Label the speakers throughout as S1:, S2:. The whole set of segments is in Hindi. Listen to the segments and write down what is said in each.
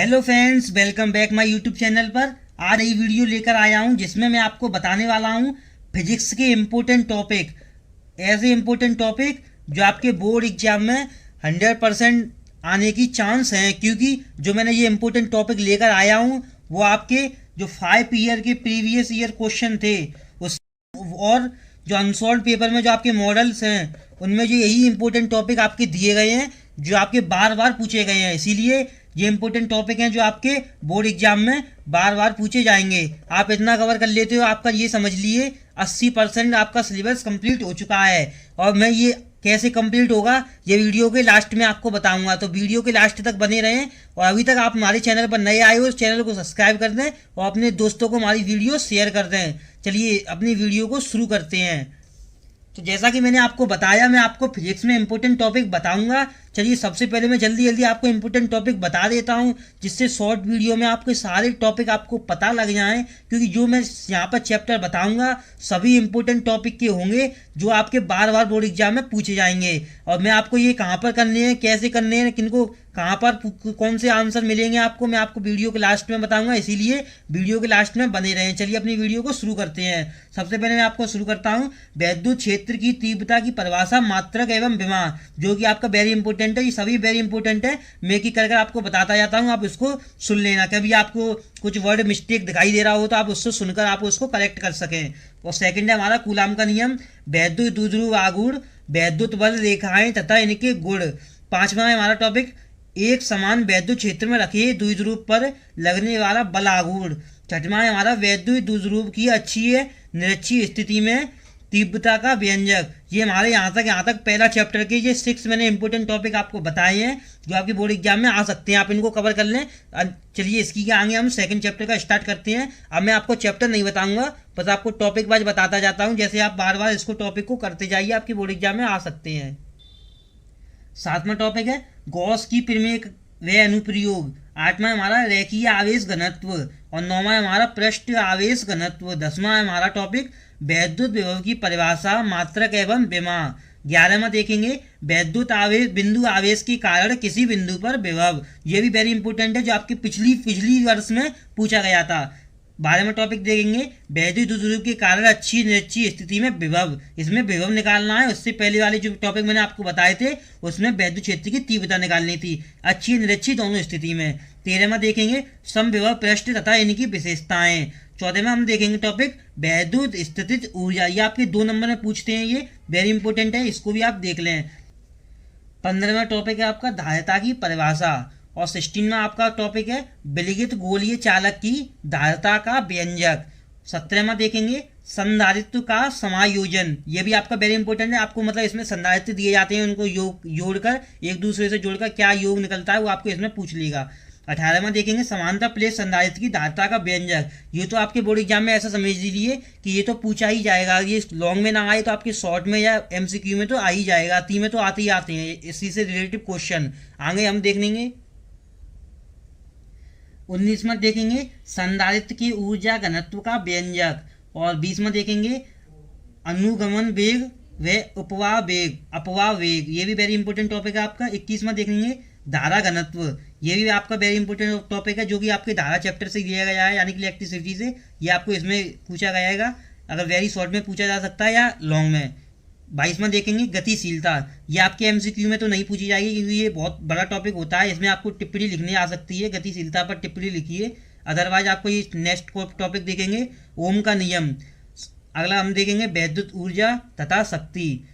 S1: Hello friends, welcome back my YouTube channel पर। आज नई वीडियो लेकर आया हूं जिसमें मैं आपको बताने वाला हूं फिजिक्स के इम्पोर्टेंट टॉपिक, ऐसे इम्पोर्टेंट टॉपिक जो आपके बोर्ड एग्जाम में 100% आने की चांस है। क्योंकि जो मैंने ये इम्पोर्टेंट टॉपिक लेकर आया हूं वो आपके जो 5 ईयर के प्रीवियस ईयर क्वेश्चन थे उस और जो अनसॉल्व पेपर में जो आपके मॉडल्स हैं उनमें जो यही इम्पोर्टेंट टॉपिक आपके दिए गए हैं जो आपके बार बार पूछे गए हैं। इसीलिए ये इंपॉर्टेंट टॉपिक हैं जो आपके बोर्ड एग्जाम में बार बार पूछे जाएंगे। आप इतना कवर कर लेते हो, आपका ये समझ लिए 80% आपका सिलेबस कंप्लीट हो चुका है। और मैं ये कैसे कंप्लीट होगा ये वीडियो के लास्ट में आपको बताऊंगा, तो वीडियो के लास्ट तक बने रहें। और अभी तक आप हमारे चैनल पर नए आए हो उस चैनल को सब्सक्राइब कर दें और अपने दोस्तों को हमारी वीडियो शेयर कर दें। चलिए अपनी वीडियो को शुरू करते हैं। तो जैसा कि मैंने आपको बताया, मैं आपको फिजिक्स में इंपॉर्टेंट टॉपिक बताऊंगा। चलिए सबसे पहले मैं जल्दी जल्दी आपको इंपॉर्टेंट टॉपिक बता देता हूं जिससे शॉर्ट वीडियो में आपके सारे टॉपिक आपको पता लग जाएं। क्योंकि जो मैं यहाँ पर चैप्टर बताऊंगा सभी इंपॉर्टेंट टॉपिक के होंगे जो आपके बार बार बोर्ड एग्जाम में पूछे जाएंगे। और मैं आपको ये कहाँ पर करने हैं, कैसे करने हैं, किनको कहाँ पर कौन से आंसर मिलेंगे आपको, मैं आपको वीडियो के लास्ट में बताऊंगा। इसीलिए वीडियो के लास्ट में बने रहें। चलिए अपनी वीडियो को शुरू करते हैं। सबसे पहले मैं आपको शुरू करता हूँ वैद्युत क्षेत्र की तीव्रता की परिभाषा, मात्रक एवं विमा, जो कि आपका वेरी इंपॉर्टेंट है। ये सभी वेरी इंपॉर्टेंट है, मैं की कर आपको बताता जाता हूँ, आप इसको सुन लेना। कभी आपको कुछ वर्ड मिस्टेक दिखाई दे रहा हो तो आप उसको सुनकर आप उसको करेक्ट कर सकें। और सेकंड है हमारा कूलाम का नियम, वैद्युत द्विध्रुव आघूर्ण, वैद्युत बल रेखाएं तथा इनके गुण। पांचवा है हमारा टॉपिक एक समान वैद्युत क्षेत्र में रखे द्विध्रुव पर लगने वाला बल आघूर्ण। छठवां है हमारा वैद्युत द्विध्रुव की अक्षीय निरक्षीय स्थिति में तीव्रता का व्यंजक। ये हमारे यहाँ तक पहला चैप्टर के ये 6 मैंने इंपॉर्टेंट टॉपिक आपको बताए हैं जो आपके बोर्ड एग्जाम में आ सकते हैं, आप इनको कवर कर लें। चलिए इसकी आगे हम सेकंड चैप्टर का स्टार्ट करते हैं। अब मैं आपको चैप्टर नहीं बताऊंगा, बस आपको टॉपिक वाइज बताता जाता हूँ। जैसे आप बार बार इसको टॉपिक को करते जाइए, आपके बोर्ड एग्जाम में आ सकते हैं। सातवां टॉपिक है गॉस की प्रमेय व अनुप्रयोग। आठवां हमारा रेखीय आवेश घनत्व और नौवां हमारा पृष्ठ आवेश घनत्व। 10वां हमारा टॉपिक वैद्युत विभव की परिभाषा, मात्रक एवं विमा। 11वां देखेंगे वैद्युत आवेश बिंदु आवेश के कारण किसी बिंदु पर विभव। ये भी वेरी इंपॉर्टेंट है जो आपके पिछली वर्ष में पूछा गया था। 12वां टॉपिक देखेंगे वैद्युत द्विध्रुव के कारण अच्छी निरक्षीय स्थिति में विभव। इसमें विभव निकालना है। उससे पहले वाले जो टॉपिक मैंने आपको बताए थे उसमें वैद्युत क्षेत्र की तीव्रता निकालनी थी, अच्छी निरक्षीय दोनों स्थिति में। 13वां देखेंगे समविभव पृष्ठ तथा इनकी विशेषताएं। 14वां हम देखेंगे टॉपिक वैद्युत स्थितिज ऊर्जा। ये आपके 2 नंबर में पूछते हैं, ये वेरी इंपॉर्टेंट है, इसको भी आप देख लें। 15वां टॉपिक है आपका धारिता की परिभाषा। और 16वां आपका टॉपिक है विलगित गोलीय चालक की धारिता का व्यंजक। 17वां देखेंगे संधारित्व का समायोजन। ये भी आपका वेरी इंपॉर्टेंट है, आपको मतलब इसमें संधारित्व दिए जाते हैं, उनको योग जोड़कर एक दूसरे से जोड़कर क्या योग निकलता है वो आपको इसमें पूछ लेगा। 18वां देखेंगे समांतर प्लेट संधारित्र की धारिता का व्यंजक। ये तो आपके बोर्ड एग्जाम में ऐसा समझ लीजिए कि ये तो पूछा ही जाएगा, ये लॉन्ग में ना आए तो आपके शॉर्ट में या एमसीक्यू में तो आ ही जाएगा, ती में तो आते ही आते हैं इसी से रिलेटिव क्वेश्चन। आगे हम देख लेंगे 19वां देखेंगे संधारित्र की ऊर्जा घनत्व का व्यंजक। और 20वां देखेंगे अनुगमन वेग व अपवाह वेग। ये भी वेरी इंपॉर्टेंट टॉपिक है आपका। 21वां देखेंगे धारा घनत्व। ये भी आपका वेरी इंपॉर्टेंट टॉपिक है जो कि आपके धारा चैप्टर से लिया गया है, यानी कि इलेक्ट्रिसिटी से। ये आपको इसमें पूछा गया, अगर वेरी शॉर्ट में पूछा जा सकता है या लॉन्ग में। 22वां देखेंगे गतिशीलता। ये आपके एमसीक्यू में तो नहीं पूछी जाएगी क्योंकि ये बहुत बड़ा टॉपिक होता है, इसमें आपको टिप्पणी लिखनी आ सकती है, गतिशीलता पर टिप्पणी लिखिए। अदरवाइज आपको ये नेक्स्ट टॉपिक देखेंगे ओम का नियम। अगला हम देखेंगे वैद्युत ऊर्जा तथा शक्ति,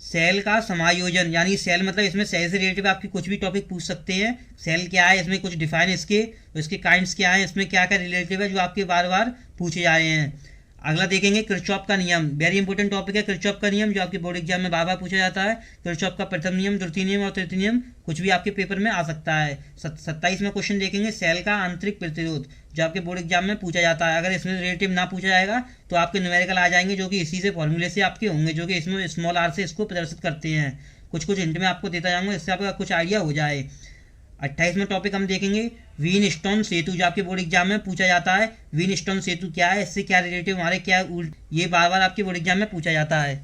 S1: सेल का समायोजन। यानी सेल मतलब इसमें सेल से रिलेटेड आपकी कुछ भी टॉपिक पूछ सकते हैं। सेल क्या है, इसमें कुछ डिफाइन इसके काइंड्स क्या है, इसमें क्या क्या रिलेटिव है जो आपके बार बार पूछे जा रहे हैं। अगला देखेंगे किरचॉफ का नियम। वेरी इंपॉर्टेंट टॉपिक है किरचॉफ का नियम जो आपके बोर्ड एग्जाम में बार बार पूछा जाता है। किरचॉफ का प्रथम नियम, द्वितीय नियम और तृतीय नियम कुछ भी आपके पेपर में आ सकता है। 27वां क्वेश्चन देखेंगे सेल का आंतरिक प्रतिरोध जो आपके बोर्ड एग्जाम में पूछा जाता है। अगर इसमें रिलेटिव ना पूछा जाएगा तो आपके न्यूमेरिकल आ जाएंगे जो कि इसी से फॉर्मूले से आपके होंगे, जो कि इसमें स्मॉल आर से इसको प्रदर्शित करते हैं। कुछ हिंट में आपको देता जाऊंगा, इससे आपका कुछ आइडिया हो जाए। 28वां टॉपिक हम देखेंगे व्हीनस्टोन सेतु जो आपके बोर्ड एग्जाम में पूछा जाता है। व्हीनस्टोन सेतु क्या है, इससे क्या रिलेटिव हमारे क्या, ये बार बार आपके बोर्ड एग्जाम में पूछा जाता है।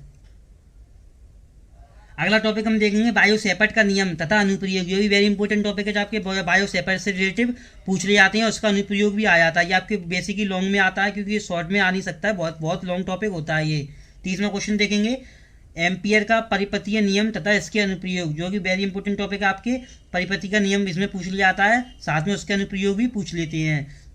S1: अगला टॉपिक हम देखेंगे बायो सेपर्ट का नियम तथा अनुप्रयोग। ये भी वेरी इंपॉर्टेंट टॉपिक है जो आपके बायो सेपर्ट से रिलेटिव पूछ लिए जाते हैं, उसका अनुप्रयोग भी आ जाता है। ये आपके बेसिकली लॉन्ग में आता है क्योंकि ये शॉर्ट में आ नहीं सकता है, बहुत बहुत लॉन्ग टॉपिक होता है ये। 30वां क्वेश्चन देखेंगे एम्पियर का परिपथीय नियम तथा इसके अनुप्रयोग, जो कि वेरी इंपॉर्टेंट टॉपिक है आपके। परिपथी का नियम इसमें पूछ लिया जाता है, साथ में उसके अनुप्रयोग भी पूछ लेते हैं।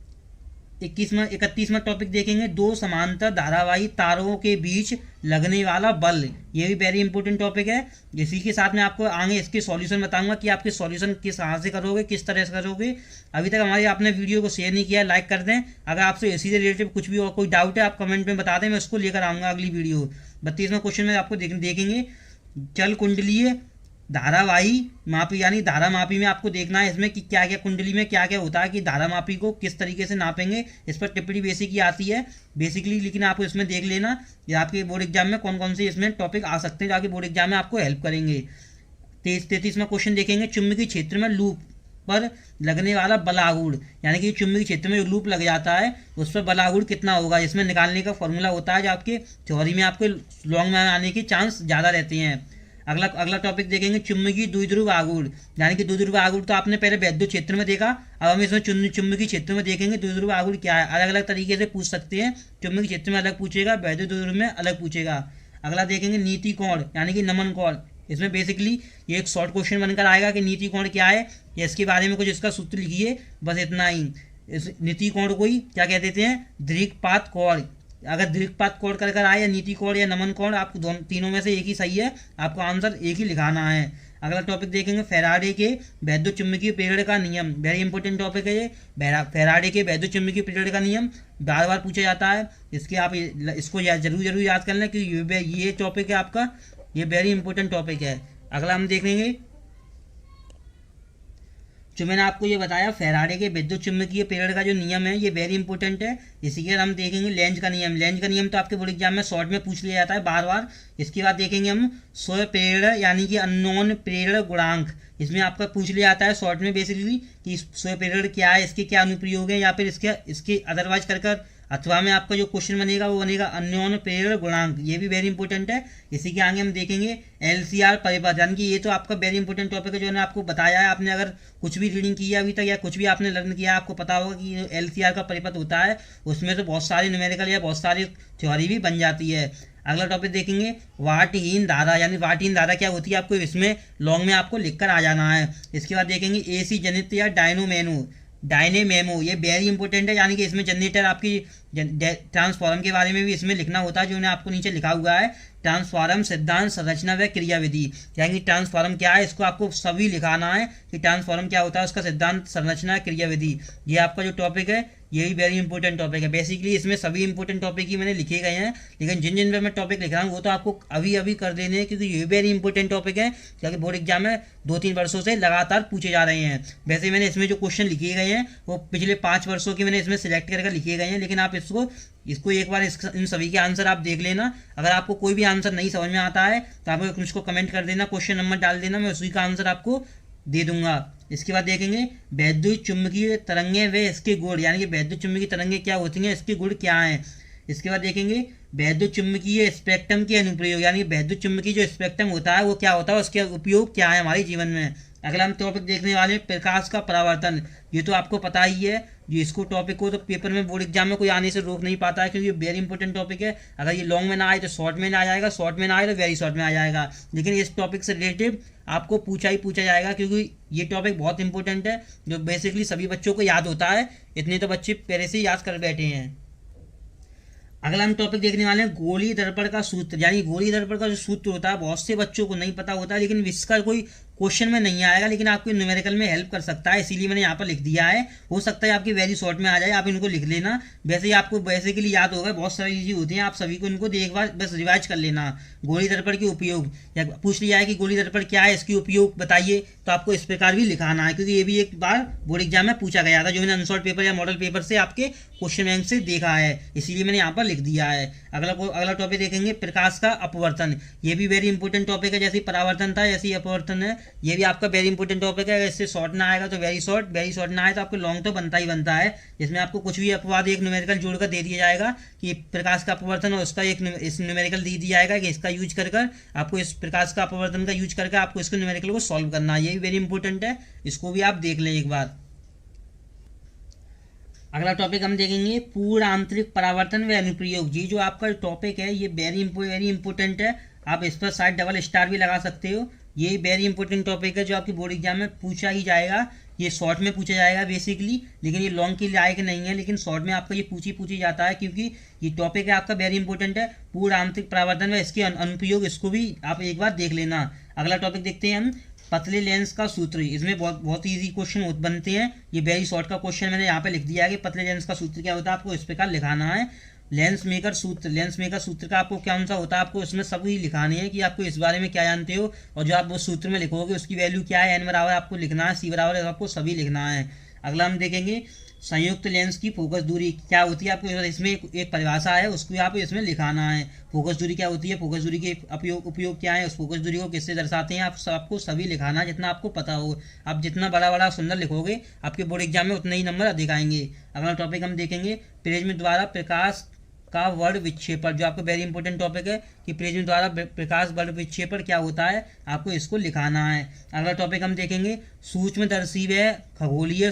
S1: 31वां टॉपिक देखेंगे दो समांतर धारावाही तारों के बीच लगने वाला बल। ये भी वेरी इंपॉर्टेंट टॉपिक है। इसी के साथ में आपको आगे इसके सॉल्यूशन बताऊंगा कि आपके सॉल्यूशन किस तरह से करोगे, किस तरह से करोगे। अभी तक हमारे आपने वीडियो को शेयर नहीं किया, लाइक कर दें। अगर आपसे इसी से रिलेटेड कुछ भी और कोई डाउट है आप कमेंट में बता दें, मैं उसको लेकर आऊँगा अगली वीडियो। 32वां क्वेश्चन में आपको देखेंगे चल कुंडलीय धारावाही मापी, यानी धारा मापी में आपको देखना है इसमें कि क्या क्या कुंडली में क्या क्या होता है, कि धारा मापी को किस तरीके से नापेंगे। इस पर टिप्पणी बेसिक आती है बेसिकली, लेकिन आपको इसमें देख लेना ये आपके बोर्ड एग्जाम में कौन कौन से इसमें टॉपिक आ सकते हैं जो आपके बोर्ड एग्जाम में आपको हेल्प करेंगे। 33वां क्वेश्चन देखेंगे चुंबकीय क्षेत्र में लूप पर लगने वाला बलागुण, यानी कि चुंबकीय क्षेत्र में जो लूप लग जाता है उस पर बलागुण कितना होगा, इसमें निकालने का फॉर्मूला होता है जो आपके थ्योरी में आपके लॉन्ग में आने के चांस ज़्यादा रहते हैं। अगला टॉपिक देखेंगे चुंबकीय द्विध्रुव आघूर्ण, यानी कि द्विध्रुव आघूर्ण तो आपने पहले वैद्युत क्षेत्र में देखा, अब हम इसमें चुंबकीय क्षेत्र में देखेंगे द्विध्रुव आघूर्ण क्या है। अलग अलग तरीके से पूछ सकते हैं, चुंबकीय क्षेत्र में अलग पूछेगा, वैद्युत द्विध्रुव में अलग पूछेगा। अगला देखेंगे नीति कोण, यानी कि नमन कोण। इसमें बेसिकली ये एक शॉर्ट क्वेश्चन बनकर आएगा कि नीति कोण क्या है, या इसके बारे में कुछ इसका सूत्र लिखिए, बस इतना ही। इस नीति कोण को ही क्या कह देते हैं, दृक्पात कोण। अगर दृक्पात कोण कर आए या नीति कोण या नमन कोण, आपको दोनों तीनों में से एक ही सही है, आपको आंसर एक ही लिखाना है। अगला टॉपिक देखेंगे फैराडे के वैद्युत चुंबकीय प्रेरण का नियम, वेरी इंपॉर्टेंट टॉपिक है ये। फैराडे के वैद्युत चुंबकीय प्रेरण का नियम बार बार पूछा जाता है, इसके आप इसको जरूर याद कर लें कि ये टॉपिक है आपका, ये वेरी इंपॉर्टेंट टॉपिक है। अगला हम देखेंगे जो मैंने आपको ये बताया फैराडे के विद्युत चुंबकीय प्रेरण का जो नियम है ये वेरी इंपॉर्टेंट है। इसी के हम देखेंगे लेंज का नियम। लेंज का नियम तो आपके बोर्ड एग्जाम में शॉर्ट में पूछ लिया जाता है बार बार। इसके बाद देखेंगे हम स्वयं प्रेरण, यानी कि अननोन प्रेरण गुणांक। इसमें आपका पूछ लिया जाता है शॉर्ट में बेसिकली कि स्वयं प्रेरण क्या है, इसके क्या अनुप्रयोग है, या फिर इसके अदरवाइज कर अथवा में आपका जो क्वेश्चन बनेगा वो बनेगा अन्योन प्रेरण गुणांक। ये भी वेरी इंपॉर्टेंट है। इसी के आगे हम देखेंगे एलसीआर परिपथ, यानी कि ये तो आपका वेरी इंपॉर्टेंट टॉपिक है जो मैंने आपको बताया है। आपने अगर कुछ भी रीडिंग की है अभी तक या कुछ भी आपने लर्न किया आपको पता होगा कि एलसीआर का परिपथ होता है, उसमें से बहुत सारे न्यूमेरिकल या बहुत सारी थ्योरी भी बन जाती है। अगला टॉपिक देखेंगे वाटहीन धारा, यानी वाटहीन धारा क्या होती है आपको इसमें लॉन्ग में आपको लिखकर आ जाना है। इसके बाद देखेंगे एसी जनित या डायनेमो, ये वेरी इंपॉर्टेंट है, यानी कि इसमें जनरेटर आपकी ट्रांसफॉर्म के बारे में भी इसमें लिखना होता है, जो मैंने आपको नीचे लिखा हुआ है ट्रांसफॉर्म सिद्धांत संरचना व क्रियाविधि। यानी ट्रांसफॉर्म क्या है इसको आपको सभी लिखाना है कि ट्रांसफॉर्म क्या होता है, उसका सिद्धांत संरचना क्रियाविधि। ये आपका जो टॉपिक है ये भी वेरी इंपॉर्टेंट टॉपिक है। बेसिकली इसमें सभी इंपॉर्टेंट टॉपिक ही मैंने लिखे गए हैं, लेकिन जिन पे मैं टॉपिक लिख रहा हूँ वो तो आपको अभी कर देने हैं, क्योंकि ये वेरी इंपॉर्टेंट टॉपिक है, क्योंकि बोर्ड एग्जाम में 2-3 वर्षों से लगातार पूछे जा रहे हैं। वैसे मैंने इसमें जो क्वेश्चन लिखे गए हैं वो पिछले 5 वर्षों के मैंने इसमें सिलेक्ट करके लिखे गए हैं, लेकिन आप इसको एक बार इन सभी के आंसर आप देख लेना। अगर आपको कोई भी आंसर नहीं समझ में आता है तो आप उसको कमेंट कर देना, क्वेश्चन नंबर डाल देना, मैं उसी का आंसर आपको दे दूंगा। इसके बाद देखेंगे वैद्युत चुंबकीय तरंगें व इसके गुण, यानी कि वैद्युत चुंबकीय तरंगें क्या होती हैं, इसके गुण क्या हैं। इसके बाद देखेंगे वैद्युत चुंबकीय स्पेक्ट्रम के अनुप्रयोग, यानी वैद्युत चुंबकीय जो स्पेक्ट्रम होता है वो क्या होता है, उसके उपयोग क्या है हमारे जीवन में। अगला हम टॉपिक देखने वाले हैं प्रकाश का परावर्तन। ये तो आपको पता ही है, जो इसको टॉपिक को तो पेपर में बोर्ड एग्जाम में कोई आने से रोक नहीं पाता है, क्योंकि ये वेरी इंपॉर्टेंट टॉपिक है। अगर ये लॉन्ग में ना आए तो शॉर्ट में आ जाएगा, शॉर्ट में ना आए तो वेरी शॉर्ट में आ जाएगा, लेकिन इस टॉपिक से रिलेटिव आपको पूछा जाएगा, क्योंकि ये टॉपिक बहुत इंपॉर्टेंट है जो बेसिकली सभी बच्चों को याद होता है। इतने तो बच्चे पहले से ही याद कर बैठे हैं। अगला हम टॉपिक देखने वाले हैं गोली दर्पण का सूत्र, यानी गोली दर्पण का जो सूत्र होता है बहुत से बच्चों को नहीं पता होता है, लेकिन इसका कोई क्वेश्चन में नहीं आएगा, लेकिन आपको न्यूमेरिकल में हेल्प कर सकता है, इसीलिए मैंने यहाँ पर लिख दिया है। हो सकता है आपकी वेरी शॉर्ट में आ जाए, आप इनको लिख लेना। वैसे ही आपको बेसिकली याद होगा, बहुत सारी चीज़ें होती हैं, आप सभी को इनको एक बार बस रिवाइज कर लेना। गोली दर्पण के उपयोग, या पूछ लिया है कि गोली दर्पण क्या है, इसके उपयोग बताइए, तो आपको इस प्रकार भी लिखाना है, क्योंकि ये भी एक बार बोर्ड एग्जाम में पूछा गया था, जो मैंने अनसॉल्व पेपर या मॉडल पेपर से आपके क्वेश्चन बैंक से देखा है, इसीलिए मैंने यहाँ पर लिख दिया है। अगला टॉपिक देखेंगे प्रकाश का अपवर्तन। ये भी वेरी इंपॉर्टेंट टॉपिक है, जैसे परावर्तन था ऐसे ही अपवर्तन है। ये भी आपका वेरी इंपॉर्टेंट टॉपिक है। अगर इससे शॉर्ट ना आएगा तो वेरी शॉर्ट ना आए तो आपको लॉन्ग तो बनता ही बनता है, जिसमें आपको कुछ भी अपवाद एक न्यूमेरिकल जोड़कर दे दिया जाएगा कि प्रकाश का अपवर्तन और उसका एक इस न्यूमेरिकल दे दिया जाएगा कि इसका यूज कर आपको इस प्रकाश का अपवर्तन का यूज करके आपको इसको न्यूमेरिकल को सॉल्व करना है। ये भी वेरी इंपॉर्टेंट है, इसको भी आप देख लें एक बार। अगला टॉपिक हम देखेंगे पूर्ण आंतरिक परावर्तन व अनुप्रयोग। ये जो आपका टॉपिक है ये वेरी इंपॉर्टेंट है, आप इस पर शायद डबल स्टार भी लगा सकते हो। ये वेरी इंपॉर्टेंट टॉपिक है जो आपकी बोर्ड एग्जाम में पूछा ही जाएगा। ये शॉर्ट में पूछा जाएगा बेसिकली, लेकिन ये लॉन्ग के लायक नहीं है, लेकिन शॉर्ट में आपका ये पूछी जाता है क्योंकि ये टॉपिक है आपका वेरी इंपॉर्टेंट है। पूर्ण आंतरिक परावर्तन व इसके अनुप्रयोग, इसको भी आप एक बार देख लेना। अगला टॉपिक देखते हैं हम पतले लेंस का सूत्र। इसमें बहुत इजी क्वेश्चन बनते हैं। ये वेरी शॉर्ट का क्वेश्चन मैंने यहाँ पे लिख दिया है कि पतले लेंस का सूत्र क्या होता है, आपको इस प्रकार लिखाना है। लेंस मेकर सूत्र का आपको क्या सा होता है, आपको इसमें सभी लिखाने हैं कि आपको इस बारे में क्या जानते हो, और जो आप वो सूत्र में लिखोगे उसकी वैल्यू क्या है। n बराबर आपको लिखना है, c बराबर आपको सभी लिखना है। अगला हम देखेंगे संयुक्त लेंस की फोकस दूरी क्या होती है, आपको इसमें एक परिभाषा है, उसको आप इसमें लिखाना है। फोकस दूरी क्या होती है, फोकस दूरी के उपयोग क्या है, उस फोकस दूरी को किससे दर्शाते हैं, आपको सभी लिखाना है जितना आपको पता हो। आप जितना बड़ा सुंदर लिखोगे आपके बोर्ड एग्जाम में उतने ही नंबर अधिक आएंगे। अगला टॉपिक हम देखेंगे प्रिज्म द्वारा प्रकाश का वर्ण विक्षेपण, जो आपको वेरी इंपॉर्टेंट टॉपिक है कि प्रिज्म द्वारा प्रकाश वर्ण विक्षेपण क्या होता है, आपको इसको लिखाना है। अगला टॉपिक हम देखेंगे सूक्ष्मदर्शी व खगोलीय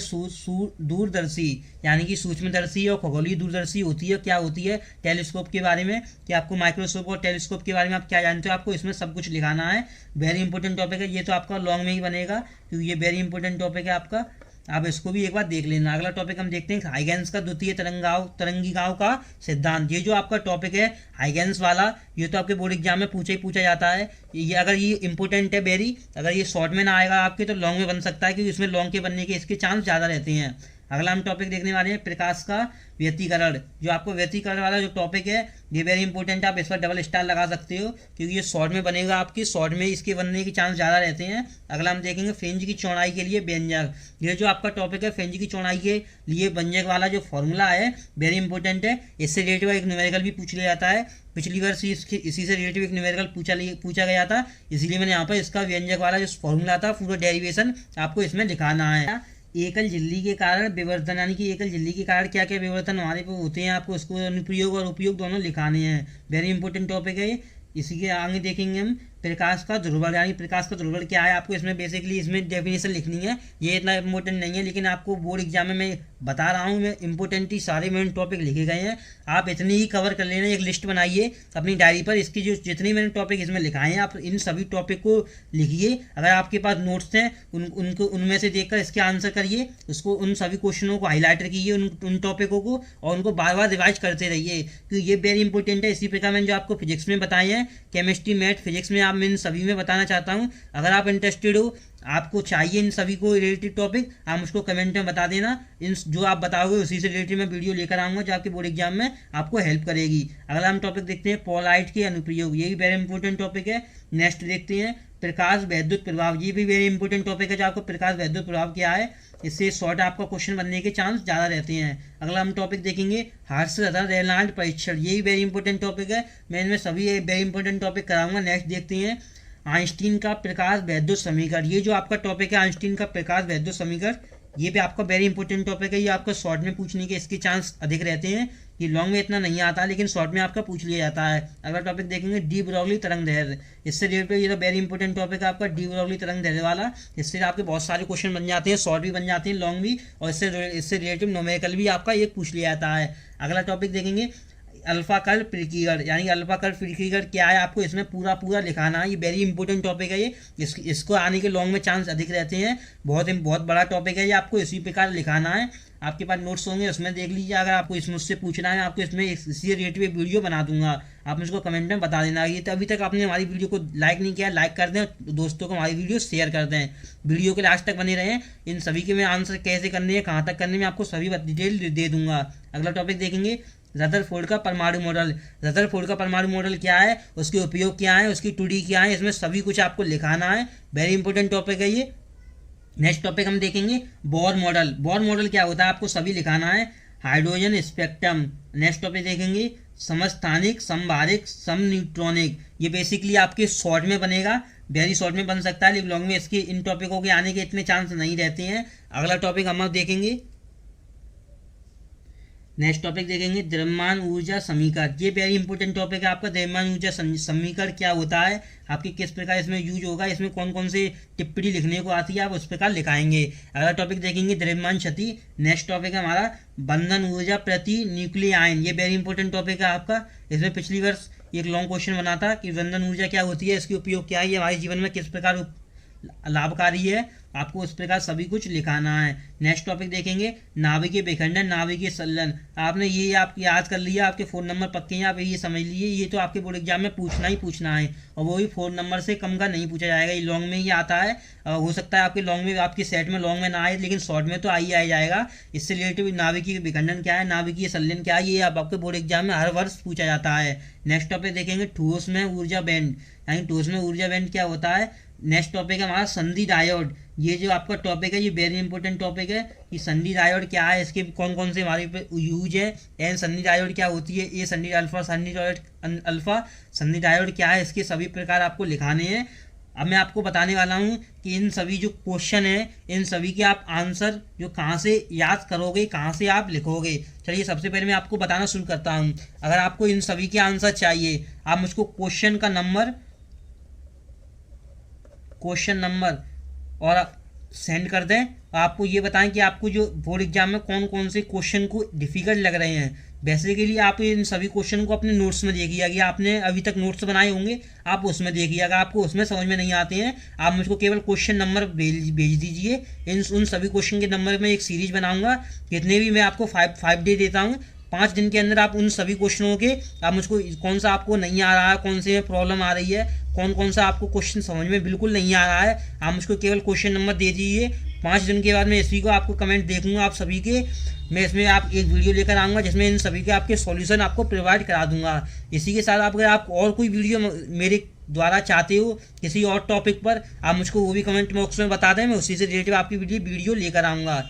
S1: दूरदर्शी, यानी कि सूक्ष्मदर्शी और खगोलीय दूरदर्शी होती है क्या होती है, टेलीस्कोप के बारे में, कि आपको माइक्रोस्कोप और टेलीस्कोप के बारे में आप क्या जानते हो, आपको इसमें सब कुछ लिखाना है। वेरी इंपॉर्टेंट टॉपिक है, ये तो आपका लॉन्ग में ही बनेगा क्योंकि ये वेरी इंपॉर्टेंट टॉपिक है आपका, आप इसको भी एक बार देख लेना। अगला टॉपिक हम देखते हैं हाइगेंस का द्वितीय तरंगिकाओं का सिद्धांत। ये जो आपका टॉपिक है हाइगेंस वाला, ये तो आपके बोर्ड एग्जाम में पूछा जाता है। ये अगर ये इंपॉर्टेंट है वेरी, अगर ये शॉर्ट में ना आएगा आपके तो लॉन्ग में बन सकता है क्योंकि इसमें लॉन्ग के बनने के इसके चांस ज़्यादा रहते हैं। अगला हम टॉपिक देखने वाले हैं प्रकाश का व्यतिकरण। जो आपको व्यतिकरण वाला जो टॉपिक है ये वेरी इंपॉर्टेंट है, आप इस पर डबल स्टार लगा सकते हो क्योंकि ये शॉर्ट में बनेगा, आपकी शॉर्ट में इसके बनने के चांस ज़्यादा रहते हैं। अगला हम देखेंगे फ्रिंज की चौड़ाई के लिए व्यंजक। ये जो आपका टॉपिक है फ्रिंज की चौड़ाई के लिए व्यंजक वाला जो फॉर्मूला है वेरी इंपॉर्टेंट है। इससे रिलेटेड एक न्यूमेरिकल भी पूछ लिया जाता है, पिछली वर्ष इसी से रिलेटेड एक न्यूमेरिकल पूछा गया था, इसलिए मैंने यहाँ पर इसका व्यंजक वाला जो फॉर्मूला था पूरा डेरिवेशन आपको इसमें दिखाना है। एकल झिल्ली के कारण विवर्तन, यानी कि एकल झिल्ली के कारण क्या क्या विवर्तन हमारे पे होते हैं, आपको उसको अनुप्रयोग और उपयोग दोनों लिखाने हैं। वेरी इंपॉर्टेंट टॉपिक है। इसी के आगे देखेंगे हम प्रकाश का ध्रुवण, यानी प्रकाश का ध्रुवण क्या है, आपको इसमें बेसिकली इसमें डेफिनेशन लिखनी है। ये इतना इंपॉर्टेंट नहीं है, लेकिन आपको बोर्ड एग्जाम में मैं बता रहा हूँ, मैं इंपॉर्टेंट ही सारे मेन टॉपिक लिखे गए हैं, आप इतनी ही कवर कर लेना। एक लिस्ट बनाइए अपनी डायरी पर, इसकी जो जितनी मैंने टॉपिक इसमें लिखाए हैं आप इन सभी टॉपिक को लिखिए। अगर आपके पास नोट्स हैं उनको उनमें से देखकर इसके आंसर करिए, उसको उन सभी क्वेश्चनों को हाईलाइट कीजिए उन टॉपिकों को, और उनको बार बार रिवाइज करते रहिए क्योंकि ये वेरी इंपॉर्टेंट है। इसी प्रकार मैंने जो आपको फिजिक्स में बताए हैं, केमिस्ट्री मैथ फिजिक्स में, आप मैं इन सभी में बताना चाहता हूँ। अगर आप इंटरेस्टेड हो, आपको चाहिए इन सभी को रिलेटेड टॉपिक, आप मुझको कमेंट में बता देना। इन जो आप बताओगे उसी से रिलेटेड मैं वीडियो लेकर आऊँगा जो आपके बोर्ड एग्जाम में आपको हेल्प करेगी। अगला हम टॉपिक देखते हैं पोलाइट के अनुप्रयोग, ये भी वेरी इंपॉर्टेंट टॉपिक है। नेक्स्ट देखते हैं प्रकाश वैद्युत प्रभाव, ये भी वेरी इंपॉर्टेंट टॉपिक है। जो आपको प्रकाश वैद्युत प्रभाव क्या है, इससे शॉर्ट आपका क्वेश्चन बनने के चांस ज़्यादा रहते हैं। अगला हम टॉपिक देखेंगे हर्षवर्धन रेनाल्ड परीक्षण, ये भी वेरी इंपॉर्टेंट टॉपिक है। मैं इनमें सभी वेरी इंपॉर्टेंट टॉपिक कराऊंगा। नेक्स्ट देखते हैं आइंस्टीन का प्रकाश वैद्युत समीकरण, ये जो आपका टॉपिक है आइंस्टीन का प्रकाश वैद्युत समीकरण, ये भी आपका वेरी इंपॉर्टेंट टॉपिक है। ये आपका शॉर्ट में पूछने के इसके चांस अधिक रहते हैं, ये लॉन्ग में इतना नहीं आता लेकिन शॉर्ट में आपका पूछ लिया जाता है। अगला टॉपिक देखेंगे डी ब्रॉगली तरंग दैर्घ्य, इससे रिलेटेड ये तो वेरी इंपॉर्टेंट टॉपिक है आपका डी ब्रॉगली तरंग दैर्घ्य वाला। इससे आपके बहुत सारे क्वेश्चन बन जाते हैं, शॉर्ट भी बन जाते हैं, लॉन्ग भी, और इससे रिलेटेड न्यूमेरिकल भी आपका एक पूछ लिया जाता है। अगला टॉपिक देखेंगे अल्फा कर्व प्रकीर्ण, यानी अल्फा कर्व प्रकीर्ण क्या है, आपको इसमें पूरा लिखाना है। ये वेरी इंपॉर्टेंट टॉपिक है। ये इसको आने के लॉन्ग में चांस अधिक रहते हैं, बहुत बड़ा टॉपिक है ये, आपको इसी प्रकार लिखाना है। आपके पास नोट्स होंगे उसमें देख लीजिए। अगर आपको इसमें उससे पूछना है, आपको इसमें इसी रिलेटेड एक वीडियो बना दूंगा, आप मुझको कमेंट में बता देना। ये तो अभी तक आपने हमारी वीडियो को लाइक नहीं किया, लाइक कर दें, दोस्तों को हमारी वीडियो शेयर कर दें। वीडियो के लास्ट तक बने रहें, इन सभी के मैं आंसर कैसे करने हैं, कहाँ तक करने में आपको सभी डिटेल दे दूंगा। अगला टॉपिक देखेंगे रदरफोर्ड का परमाणु मॉडल। रदरफोर्ड का परमाणु मॉडल क्या है, उसके उपयोग क्या है, उसकी 2D क्या है, इसमें सभी कुछ आपको लिखाना है। वेरी इंपॉर्टेंट टॉपिक है ये। नेक्स्ट टॉपिक हम देखेंगे बोर मॉडल। बोर मॉडल क्या होता है, आपको सभी लिखाना है। Hydrogen spectrum. नेक्स्ट टॉपिक देखेंगे समस्थानिक, समभारिक, समन्यूट्रॉनिक, ये बेसिकली आपके शॉर्ट में बनेगा, वेरी शॉर्ट में बन सकता है, लेकिन लॉन्ग में इसके इन टॉपिकों के आने के इतने चांस नहीं रहते हैं। अगला टॉपिक हम अब देखेंगे, नेक्स्ट टॉपिक देखेंगे द्रव्यमान ऊर्जा समीकरण। ये वेरी इंपॉर्टेंट टॉपिक है आपका। द्रव्यमान ऊर्जा समीकरण क्या होता है, आपके किस प्रकार इसमें यूज होगा, इसमें कौन कौन से टिप्पणी लिखने को आती है, आप उस प्रकार लिखाएंगे। अगला टॉपिक देखेंगे द्रव्यमान क्षति। नेक्स्ट टॉपिक है हमारा बंधन ऊर्जा प्रति न्यूक्लियर आयन। ये वेरी इंपॉर्टेंट टॉपिक है आपका। इसमें पिछली वर्ष एक लॉन्ग क्वेश्चन बना था कि बंधन ऊर्जा क्या होती है, इसके उपयोग क्या है, ये हमारे जीवन में किस प्रकार लाभकारी है, आपको उस प्रकार सभी कुछ लिखाना है। नेक्स्ट टॉपिक देखेंगे नाभिकीय विखंडन, नाभिकीय संलयन। आपने ये आप याद कर लिया, आपके फ़ोन नंबर पक्के हैं, आप ये समझ लीजिए, ये तो आपके बोर्ड एग्जाम में पूछना ही पूछना है, और वो भी फ़ोन नंबर से कम का नहीं पूछा जाएगा। ये लॉन्ग में ही आता है। हो सकता है आपके लॉन्ग में, आपके सेट में लॉन्ग में ना आए, लेकिन शॉर्ट में तो आ ही आ जाएगा। इससे रिलेटेड नाभिकीय विखंडन क्या है, नाभिकीय संलयन क्या है, ये आपके बोर्ड एग्जाम में हर वर्ष पूछा जाता है। नेक्स्ट टॉपिक देखेंगे ठोस में ऊर्जा बैंड, यानी ठोस में ऊर्जा बैंड क्या होता है। नेक्स्ट टॉपिक है हमारा संधि डायोड। ये जो आपका टॉपिक है ये वेरी इंपॉर्टेंट टॉपिक है कि संधि डायोड क्या है, इसके कौन कौन से हमारे पे यूज है। एन संधि डायोड क्या होती है, ए संधि अल्फा, संधि डायोड अल्फा, संधि डायोड क्या है, इसके सभी प्रकार आपको लिखाने हैं। अब मैं आपको बताने वाला हूँ कि इन सभी जो क्वेश्चन है, इन सभी के आप आंसर जो कहाँ से याद करोगे, कहाँ से आप लिखोगे। चलिए सबसे पहले मैं आपको बताना शुरू करता हूँ। अगर आपको इन सभी के आंसर चाहिए, आप मुझको क्वेश्चन नंबर और सेंड कर दें। आपको ये बताएं कि आपको जो बोर्ड एग्जाम में कौन कौन से क्वेश्चन को डिफिकल्ट लग रहे हैं। बेसिकली आप इन सभी क्वेश्चन को अपने नोट्स में देखिएगा, आपने अभी तक नोट्स बनाए होंगे, आप उसमें देखिएगा। आपको उसमें समझ में नहीं आते हैं, आप मुझको केवल क्वेश्चन नंबर भेज दीजिए। उन सभी क्वेश्चन के नंबर में एक सीरीज बनाऊंगा, जितने भी मैं आपको 5 डे देता हूँ। 5 दिन के अंदर आप उन सभी क्वेश्चनों के, आप मुझको कौन सा आपको नहीं आ रहा है, कौन से में प्रॉब्लम आ रही है, कौन कौन सा आपको क्वेश्चन समझ में बिल्कुल नहीं आ रहा है, आप मुझको केवल क्वेश्चन नंबर दे दीजिए। 5 दिन के बाद मैं इसी को आपको कमेंट देखूंगा आप सभी के। मैं इसमें आप एक वीडियो लेकर आऊँगा जिसमें इन सभी के आपके सॉल्यूशन आपको प्रोवाइड करा दूंगा। इसी के साथ अगर आप और कोई वीडियो मेरे द्वारा चाहते हो किसी और टॉपिक पर, आप मुझको वो भी कमेंट बॉक्स में बता दें, मैं उसी से रिलेटेड आपकी वीडियो लेकर आऊँगा।